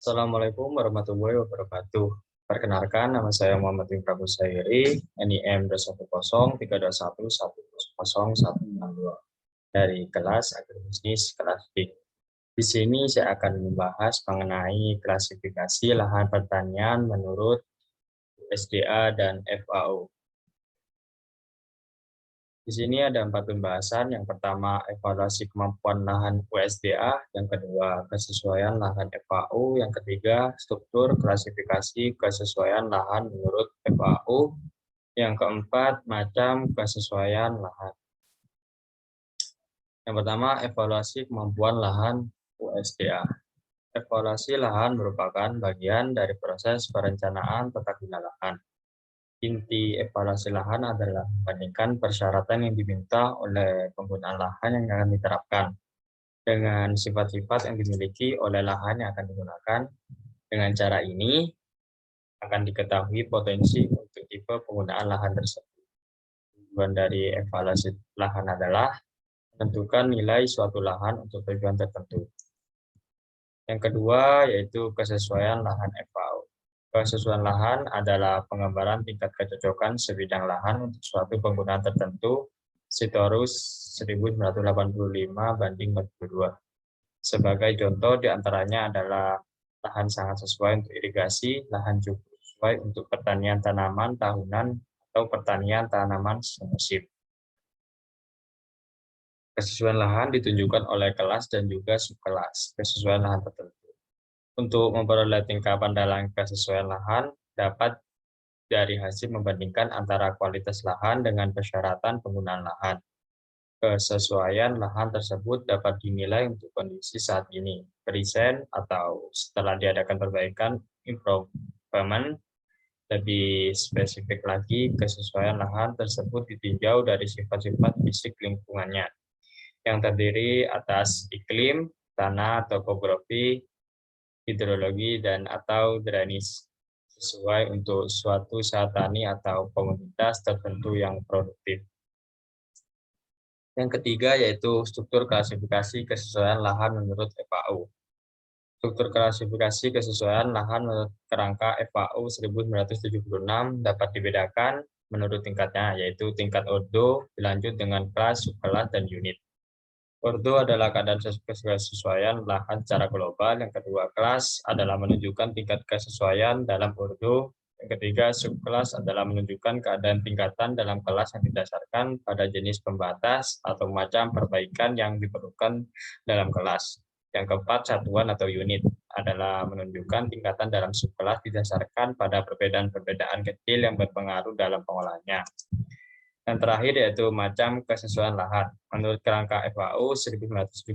Assalamualaikum warahmatullahi wabarakatuh. Perkenalkan, nama saya Muhammad Bin Prabu Sairi, NIM 2103011100162 dari kelas agribisnis kelas D. Di sini saya akan membahas mengenai klasifikasi lahan pertanian menurut USDA dan FAO. Di sini ada 4 pembahasan. Yang pertama, evaluasi kemampuan lahan USDA. Yang kedua, kesesuaian lahan FAO. Yang ketiga, struktur klasifikasi kesesuaian lahan menurut FAO. Yang keempat, macam kesesuaian lahan. Yang pertama, evaluasi kemampuan lahan USDA. Evaluasi lahan merupakan bagian dari proses perencanaan tata guna lahan. Inti evaluasi lahan adalah membandingkan persyaratan yang diminta oleh penggunaan lahan yang akan diterapkan dengan sifat-sifat yang dimiliki oleh lahan yang akan digunakan. Dengan cara ini akan diketahui potensi untuk tipe penggunaan lahan tersebut. Tujuan dari evaluasi lahan adalah menentukan nilai suatu lahan untuk tujuan tertentu. Yang kedua yaitu kesesuaian lahan FAO. Kesesuaian lahan adalah penggambaran tingkat kecocokan sebidang lahan untuk suatu penggunaan tertentu, Sitorus 1985/42. Sebagai contoh diantaranya adalah lahan sangat sesuai untuk irigasi, lahan cukup sesuai untuk pertanian tanaman tahunan atau pertanian tanaman semusim. Kesesuaian lahan ditunjukkan oleh kelas dan juga subkelas kesesuaian lahan tertentu. Untuk memperoleh tingkatan dalam kesesuaian lahan dapat dari hasil membandingkan antara kualitas lahan dengan persyaratan penggunaan lahan. Kesesuaian lahan tersebut dapat dinilai untuk kondisi saat ini, present atau setelah diadakan perbaikan, improvement. Lebih spesifik lagi, kesesuaian lahan tersebut ditinjau dari sifat-sifat fisik lingkungannya, yang terdiri atas iklim, tanah, topografi, hidrologi, dan atau drainase, sesuai untuk suatu saat tani atau komunitas tertentu yang produktif. Yang ketiga yaitu struktur klasifikasi kesesuaian lahan menurut FAO. Struktur klasifikasi kesesuaian lahan menurut kerangka FAO 1976 dapat dibedakan menurut tingkatnya, yaitu tingkat ordo dilanjut dengan kelas, subkelas, dan unit. Ordo adalah keadaan kesesuaian lahan secara global. Yang kedua, kelas adalah menunjukkan tingkat kesesuaian dalam ordo. Yang ketiga, subkelas adalah menunjukkan keadaan tingkatan dalam kelas yang didasarkan pada jenis pembatas atau macam perbaikan yang diperlukan dalam kelas. Yang keempat, satuan atau unit adalah menunjukkan tingkatan dalam subkelas didasarkan pada perbedaan-perbedaan kecil yang berpengaruh dalam pengolahannya. Yang terakhir yaitu macam kesesuaian lahan. Menurut kerangka FAO 1976,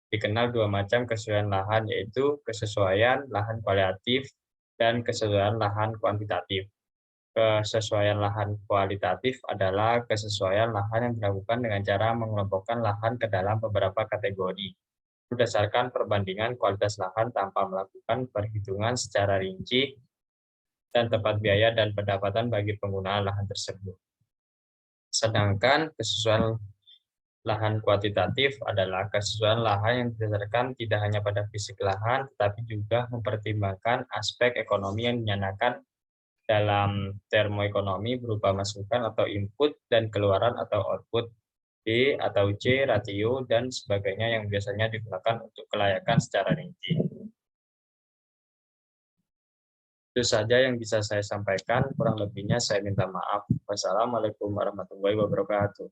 dikenal dua macam kesesuaian lahan, yaitu kesesuaian lahan kualitatif dan kesesuaian lahan kuantitatif. Kesesuaian lahan kualitatif adalah kesesuaian lahan yang dilakukan dengan cara mengelompokkan lahan ke dalam beberapa kategori berdasarkan perbandingan kualitas lahan tanpa melakukan perhitungan secara rinci dan tepat biaya dan pendapatan bagi penggunaan lahan tersebut. Sedangkan kesesuaian lahan kuantitatif adalah kesesuaian lahan yang didasarkan tidak hanya pada fisik lahan, tetapi juga mempertimbangkan aspek ekonomi yang dinyatakan dalam termoekonomi berupa masukan atau input dan keluaran atau output, B atau C, ratio, dan sebagainya yang biasanya digunakan untuk kelayakan secara rinci. Itu saja yang bisa saya sampaikan, kurang lebihnya saya minta maaf. Wassalamualaikum warahmatullahi wabarakatuh.